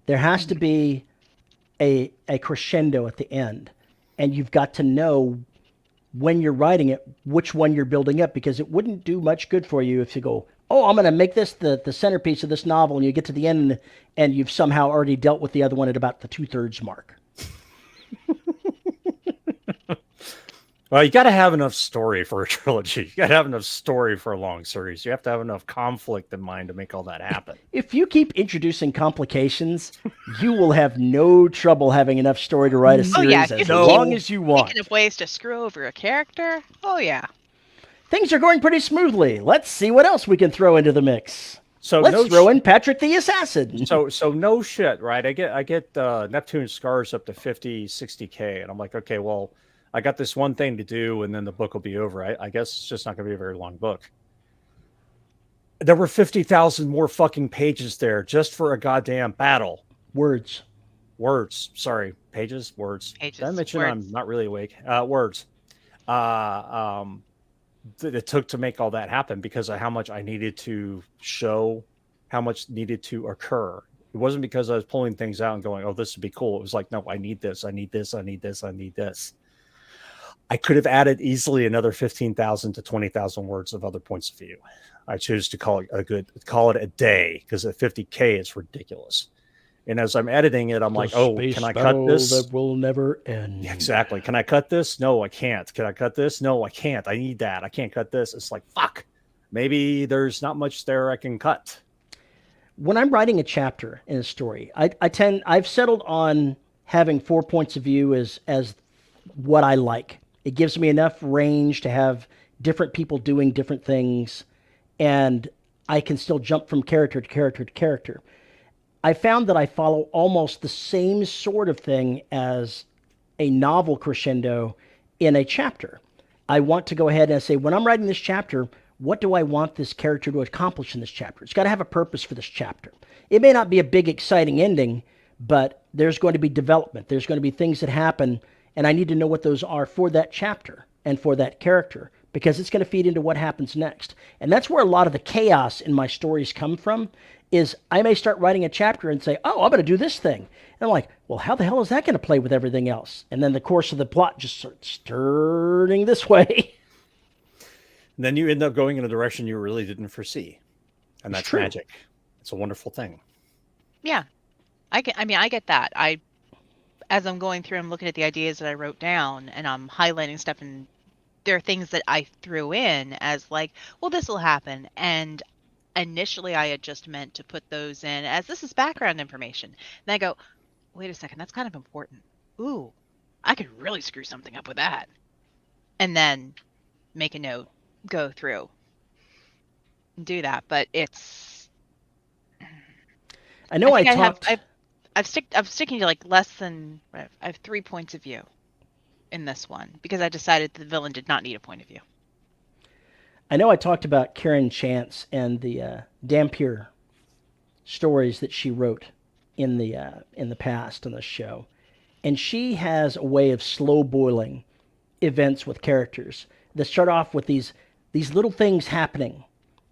There has to be a crescendo at the end, and you've got to know when you're writing it which one you're building up, because it wouldn't do much good for you if you go, oh, I'm going to make this the centerpiece of this novel, and you get to the end and you've somehow already dealt with the other one at about the 2/3 mark. Well, you got to have enough story for a trilogy. You got to have enough story for a long series. You have to have enough conflict in mind to make all that happen. If you keep introducing complications, you will have no trouble having enough story to write a series as long as you want. Thinking of ways to screw over a character? Oh, yeah. Things are going pretty smoothly. Let's see what else we can throw into the mix. So let's throw in Patrick the Assassin. So no shit, right? I get Neptune Scars up to 50, 60K, and I'm like, okay, well, I got this one thing to do, and then the book will be over. I guess it's just not going to be a very long book. There were 50,000 more fucking pages there just for a goddamn battle. Words. Sorry, pages. Words. Pages. Did I mention Words. I'm not really awake? Words. It took to make all that happen because of how much I needed to show, how much needed to occur. It wasn't because I was pulling things out and going, "Oh, this would be cool." It was like, no, I need this. I need this. I need this. I need this. I could have added easily another 15,000 to 20,000 words of other points of view. I chose to call it a day because at 50K it's ridiculous. And as I'm editing it, I'm like, oh, can I cut this? That will never end. Exactly. Can I cut this? No, I can't. Can I cut this? No, I can't. I need that. I can't cut this. It's like, fuck. Maybe there's not much there I can cut. When I'm writing a chapter in a story, I've settled on having 4 points of view as what I like. It gives me enough range to have different people doing different things, and I can still jump from character to character to character. I found that I follow almost the same sort of thing as a novel crescendo in a chapter. I want to go ahead and say, when I'm writing this chapter, what do I want this character to accomplish in this chapter? It's got to have a purpose for this chapter. It may not be a big, exciting ending, but there's going to be development. There's going to be things that happen, and I need to know what those are for that chapter and for that character, because it's going to feed into what happens next. And that's where a lot of the chaos in my stories come from, is I may start writing a chapter and say, oh, I'm going to do this thing. And I'm like, well, how the hell is that going to play with everything else? And then the course of the plot just starts turning this way. And then you end up going in a direction you really didn't foresee. And that's magic. It's a wonderful thing. Yeah. I get that. As I'm going through, I'm looking at the ideas that I wrote down, and I'm highlighting stuff, and there are things that I threw in as like, well, this will happen. And initially I had just meant to put those in as this is background information. Then I go, wait a second, that's kind of important. Ooh, I could really screw something up with that. And then make a note, go through, and do that. But it's, I know I'm sticking to like less than, I have 3 points of view in this one because I decided the villain did not need a point of view. I know I talked about Karen Chance and the Dampier stories that she wrote in the past on the show, and she has a way of slow boiling events with characters that start off with these little things happening,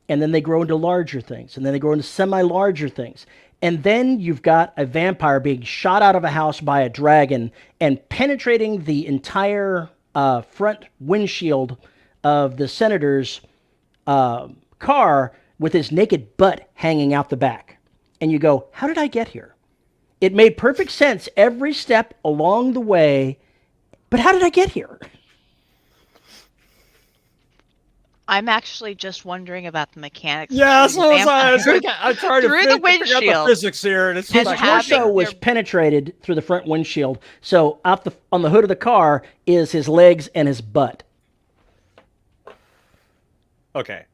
and then they grow into larger things, and then they grow into semi-larger things. And then you've got a vampire being shot out of a house by a dragon and penetrating the entire front windshield of the senator's car with his naked butt hanging out the back. And you go, how did I get here? It made perfect sense every step along the way, but how did I get here? I'm actually just wondering about the mechanics. Yeah, of so was I. vampires I'm trying to through the figure out the windshield. physics here, and it's And just like, His having torso was your- penetrated through the front windshield. So on the hood of the car is his legs and his butt. okay.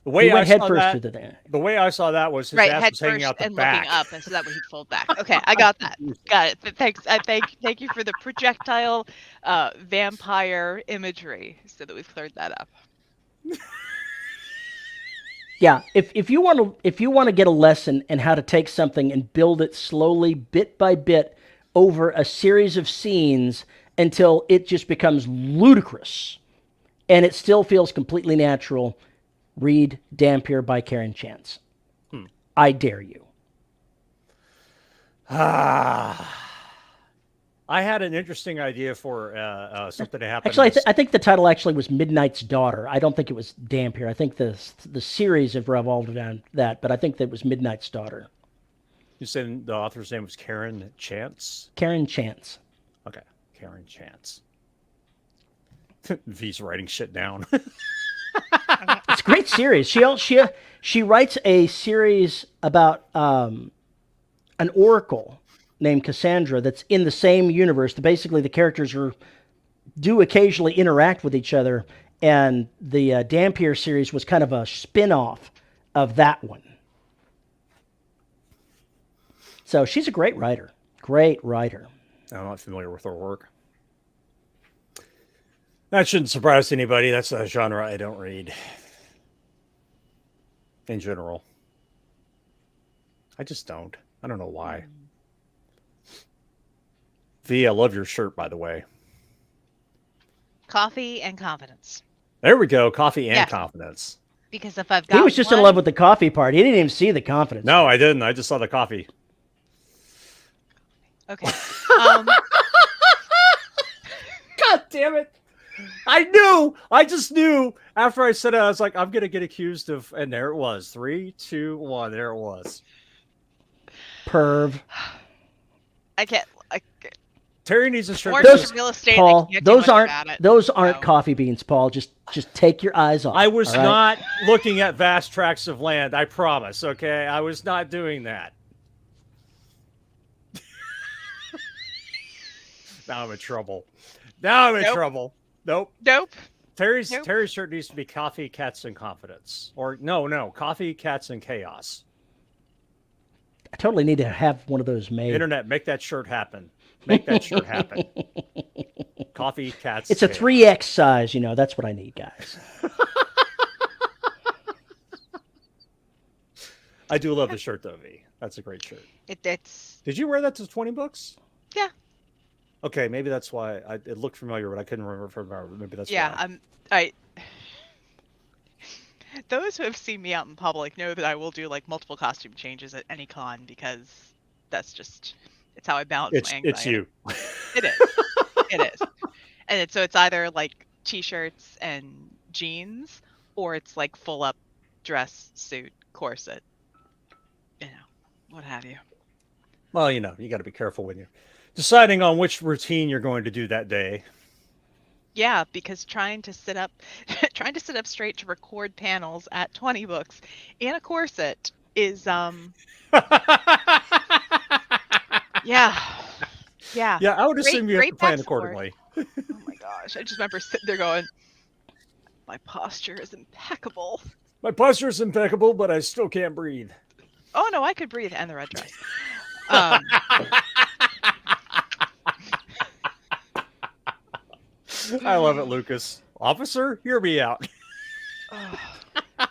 The way He I went head saw first that, through the thing. the way I saw that was his right, ass head was hanging first out the and back. looking up, and so that way he'd fold back. Okay, I got that. Got it. But thanks. Thank you for the projectile vampire imagery, so that we've cleared that up. Yeah, if you want to get a lesson in how to take something and build it slowly, bit by bit, over a series of scenes until it just becomes ludicrous, and it still feels completely natural, read Dampier by Karen Chance. I dare you. I had an interesting idea for something to happen. Actually, I think the title actually was Midnight's Daughter. I don't think it was Dampier. I think the series have revolved around that, but I think that was Midnight's Daughter. You said the author's name was Karen Chance? Karen Chance. Okay, Karen Chance. V's writing shit down. It's a great series. She writes a series about an oracle named Cassandra that's in the same universe. Basically, the characters do occasionally interact with each other, and the Dampier series was kind of a spin-off of that one. So she's a great writer. Great writer. I'm not familiar with her work. That shouldn't surprise anybody. That's a genre I don't read. In general. I just don't. I don't know why. V, I love your shirt, by the way. Coffee and confidence. There we go. Coffee and Yeah. confidence. Because if I've got He was just in love with the coffee part. He didn't even see the confidence. No, I didn't. I just saw the coffee. Okay. God damn it. I knew. I just knew after I said it. I was like, I'm going to get accused of. And there it was. 3, 2, 1. There it was. Perv. I can't. Terry needs a shirt. Orange real estate. Paul, I can't do those much aren't about it. those aren't No. coffee beans, Paul. Just take your eyes off. I was all right? not looking at vast tracts of land. I promise. Okay. I was not doing that. Now I'm in trouble. Now I'm in Nope. trouble. Nope. Nope. Terry's Nope. Terry's shirt needs to be coffee, cats, and confidence. Or no, coffee, cats, and chaos. I totally need to have one of those made. Internet, make that shirt happen. Make that shirt happen. Coffee, cats. It's a chaos. 3X size, that's what I need, guys. I do love the shirt though, V. That's a great shirt. It's Did you wear that to 20 books? yeah. Okay, maybe that's why it looked familiar, but I couldn't remember. Maybe that's Yeah. why. Those who have seen me out in public know that I will do like multiple costume changes at any con because that's just it's how I balance my anxiety. It's you. It is. It is. And it's either like t-shirts and jeans or it's like full up dress, suit, corset. What have you. Well, you got to be careful when you're deciding on which routine you're going to do that day. Yeah, because trying to sit up straight to record panels at 20 books in a corset is yeah. Yeah, I would assume you have to plan back support. accordingly. Oh my gosh, I just remember sitting there going, my posture is impeccable. My posture is impeccable, but I still can't breathe. Oh no, I could breathe and the red dress. I love it, Lucas. Officer, hear me out.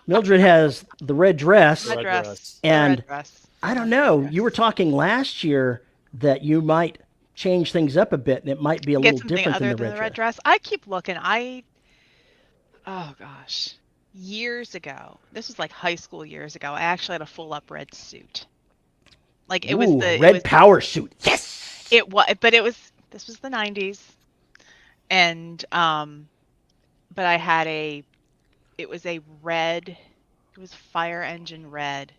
Mildred has the red dress, Red Red dress. dress. and Red dress. I don't know. You were talking last year that you might change things up a bit, and it might be a Get little something different other than than the the red dress. dress. I keep looking. Oh gosh, years ago. This was like high school years ago. I actually had a full up red suit. Like it was Ooh, the red it was, power suit. Yes. It was, but this was the 90s, and but I had it was a red, it was fire engine red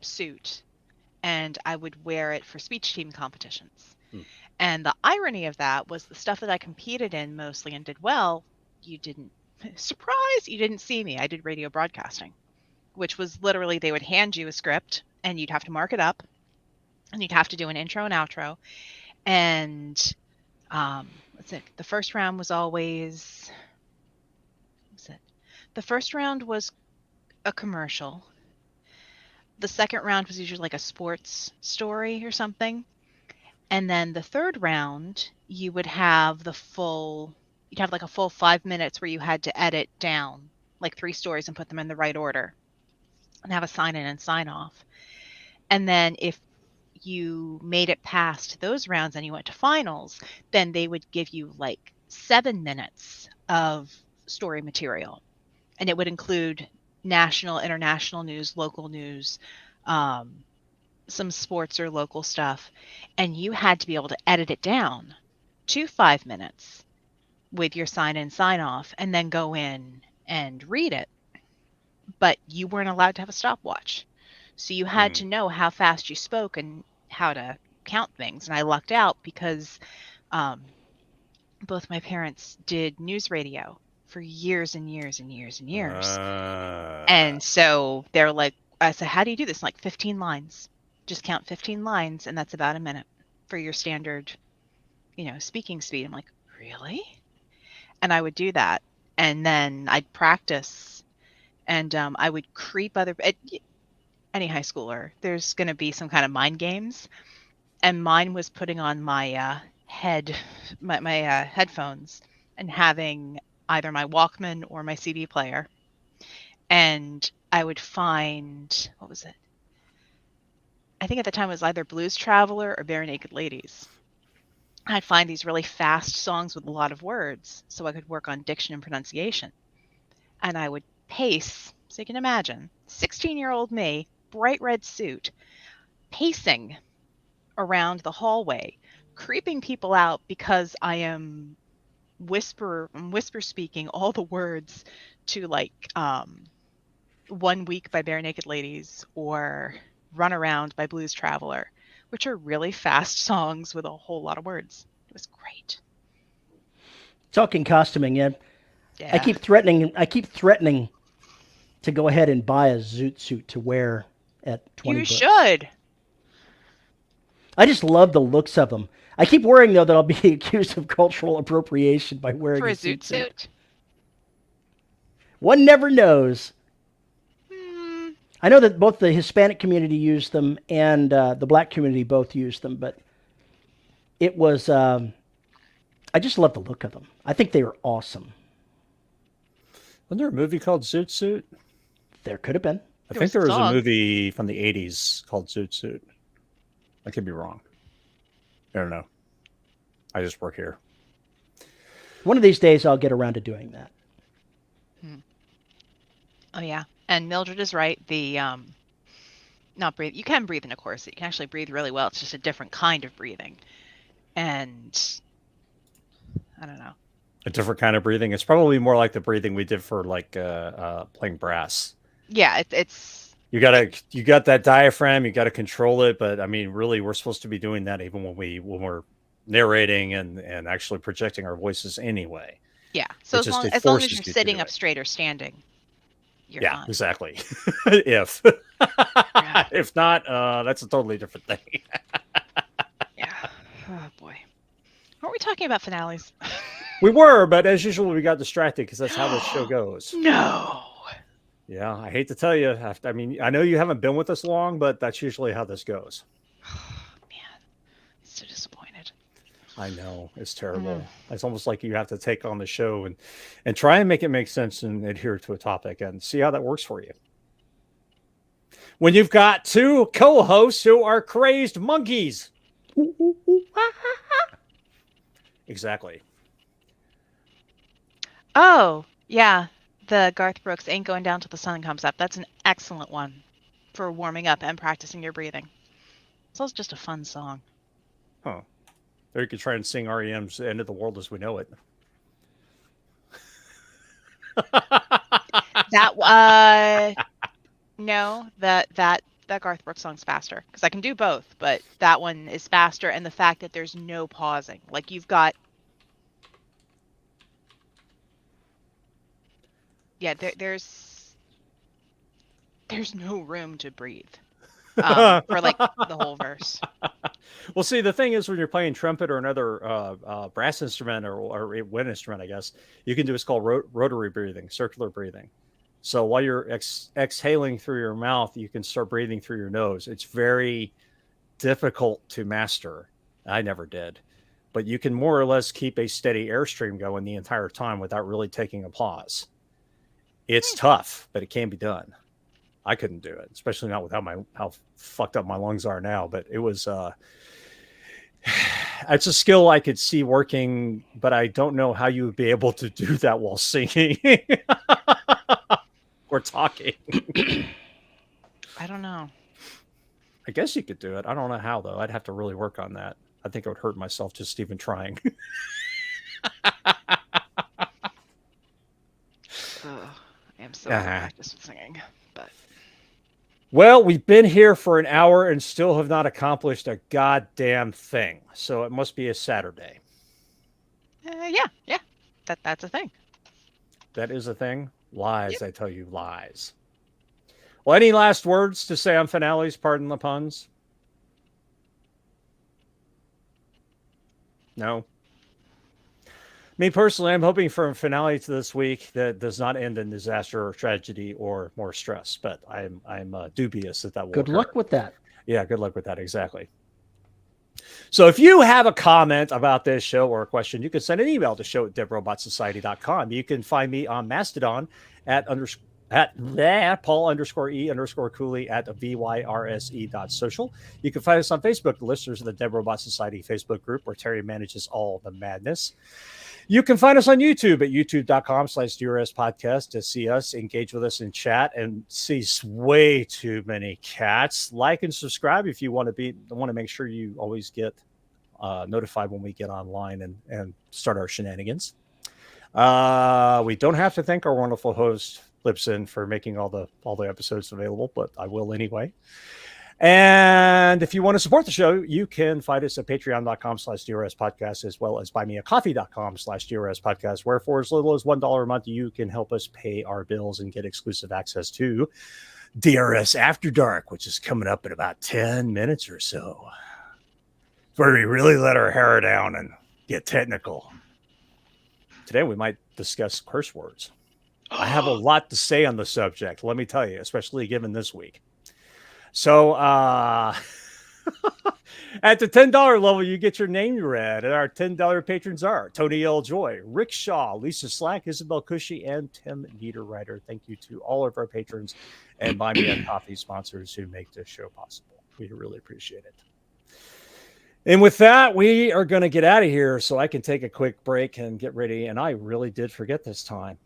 suit, and I would wear it for speech team competitions. And the irony of that was the stuff that I competed in mostly and did well, you didn't, surprise, you didn't see me. I did radio broadcasting, which was literally they would hand you a script and you'd have to mark it up and you'd have to do an intro and outro. And what's it? The first round was always, what's it? The first round was a commercial. The second round was usually like a sports story or something. And then the third round, you would have you'd have like a full 5 minutes where you had to edit down like 3 stories and put them in the right order and have a sign in and sign off. And then if you made it past those rounds and you went to finals, then they would give you like 7 minutes of story material. And it would include national, international news, local news, some sports or local stuff, and you had to be able to edit it down to 5 minutes with your sign in, sign off, and then go in and read it. But you weren't allowed to have a stopwatch. So you had to know how fast you spoke and how to count things. And I lucked out because both my parents did news radio for years and years and years and years. And so they're like, I said, how do you do this? Like 15 lines. Just count 15 lines, and that's about a minute for your standard, speaking speed. I'm like, really? And I would do that. And then I'd practice, and I would creep any high schooler, there's going to be some kind of mind games. And mine was putting on my headphones and having either my Walkman or my CD player. And I would find, what was it? I think at the time it was either Blues Traveler or Bare Naked Ladies. I'd find these really fast songs with a lot of words so I could work on diction and pronunciation. And I would pace, so you can imagine, 16-year-old me, bright red suit, pacing around the hallway, creeping people out because I am whisper speaking all the words to like 1 Week by Bare Naked Ladies or Run Around by Blues Traveler, which are really fast songs with a whole lot of words. It was great. Talking costuming, yeah. Yeah. I keep threatening to go ahead and buy a zoot suit to wear at 20 You bucks. should. I just love the looks of them. I keep worrying, though, that I'll be accused of cultural appropriation by wearing For a zoot zoot suit? One never knows. I know that both the Hispanic community used them and the black community both used them, but it was, I just love the look of them. I think they were awesome. Wasn't there a movie called Zoot Suit? There could have been. I think there was a movie from the 80s called Zoot Suit. I could be wrong. I don't know. I just work here. One of these days I'll get around to doing that. Oh, yeah. And Mildred is right. The not breathe. You can breathe in a corset. You can actually breathe really well. It's just a different kind of breathing. And I don't know. A different kind of breathing. It's probably more like the breathing we did for like playing brass. Yeah, it's you got that diaphragm. You got to control it. But I mean, really, we're supposed to be doing that even when we're narrating and actually projecting our voices anyway. Yeah. So as long as you're sitting up straight or standing. You're fine. Exactly. If not, that's a totally different thing. Yeah. Oh boy. Weren't we talking about finales? We were, but as usual, we got distracted because that's how this show goes. No. Yeah, I hate to tell you. I mean, I know you haven't been with us long, but that's usually how this goes. Man, I'm so disappointed. I know. It's terrible. It's almost like you have to take on the show and try and make it make sense and adhere to a topic and see how that works for you. When you've got two co-hosts who are crazed monkeys. Exactly. Oh, yeah. The Garth Brooks Ain't Going Down Till the Sun Comes Up. That's an excellent one for warming up and practicing your breathing. It's also just a fun song. Huh. Or you could try and sing REM's "End of the World as We Know It." That no, that Garth Brooks song's faster because I can do both, but that one is faster, and the fact that there's no pausing, like you've got, yeah, there's no room to breathe for like the whole verse. Well, see, the thing is, when you're playing trumpet or another brass instrument or wind instrument, I guess, you can do what's called rotary breathing, circular breathing. So while you're exhaling through your mouth, you can start breathing through your nose. It's very difficult to master. I never did. But you can more or less keep a steady airstream going the entire time without really taking a pause. It's tough, but it can be done. I couldn't do it, especially not without how fucked up my lungs are now. But it was it's a skill I could see working, but I don't know how you would be able to do that while singing or talking. I don't know. I guess you could do it. I don't know how though. I'd have to really work on that. I think I would hurt myself just even trying. I am so out of practice with singing, but. Well, we've been here for an hour and still have not accomplished a goddamn thing. So it must be a Saturday. Yeah. That's a thing. That is a thing. Lies, yep. I tell you, lies. Well, any last words to say on finales? Pardon the puns. No. Me personally, I'm hoping for a finale to this week that does not end in disaster or tragedy or more stress. But I'm dubious that will. Good luck with that. Yeah, good luck with that. Exactly. So if you have a comment about this show or a question, you can send an email to show@devrobotssociety.com. You can find me on Mastodon at Paul_E_Cooley at VYRSE.social. You can find us on Facebook, the listeners of the Dead Robot Society Facebook group, where Terry manages all the madness. You can find us on YouTube at youtube.com/DRS podcast to see us, engage with us in chat, and see way too many cats. Like and subscribe if you want to make sure you always get notified when we get online and start our shenanigans. We don't have to thank our wonderful host Lipson for making all the episodes available, but I will anyway. And if you want to support the show, you can find us at patreon.com/DRS podcast, as well as buymeacoffee.com/DRS podcast, where for as little as $1 a month, you can help us pay our bills and get exclusive access to DRS After Dark, which is coming up in about 10 minutes or so, where we really let our hair down and get technical. Today, we might discuss curse words. I have a lot to say on the subject, let me tell you, especially given this week. So at the $10 level, you get your name read. And our $10 patrons are Tony L. Joy, Rick Shaw, Lisa Slack, Isabel Cushy, and Tim Niederreiter. Thank you to all of our patrons and Buy Me a Coffee sponsors who make this show possible. We really appreciate it. And with that, we are going to get out of here so I can take a quick break and get ready. And I really did forget this time.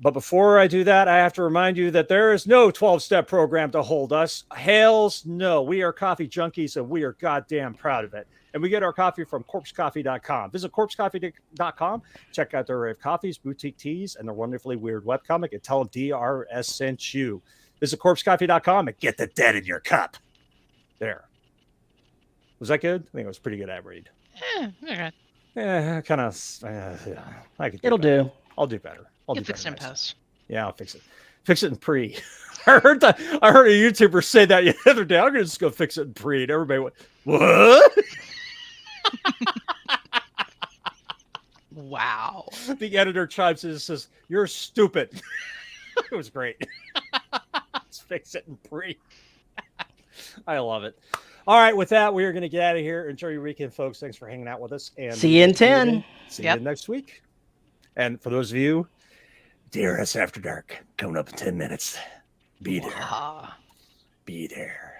But before I do that, I have to remind you that there is no 12-step program to hold us. Hells no. We are coffee junkies, and we are goddamn proud of it. And we get our coffee from corpsecoffee.com. Visit corpsecoffee.com. Check out their array of coffees, boutique teas, and their wonderfully weird webcomic, and tell them DRS sent you. Visit corpsecoffee.com and get the dead in your cup. There. Was that good? I think it was pretty good ad read. Yeah, kind of. Yeah, I could. It'll do. I'll do better. You can fix it in post. Yeah, I'll fix it. Fix it in pre. I heard a YouTuber say that the other day. I'm gonna just go fix it in pre. And everybody went, "What?" Wow. The editor chimes in and says, "You're stupid." It was great. Let's fix it in pre. I love it. All right, with that, we are going to get out of here. Enjoy your weekend, folks. Thanks for hanging out with us. And see you in 10. See you next week. And for those of you, DRS After Dark coming up in 10 minutes. Be there. Be there.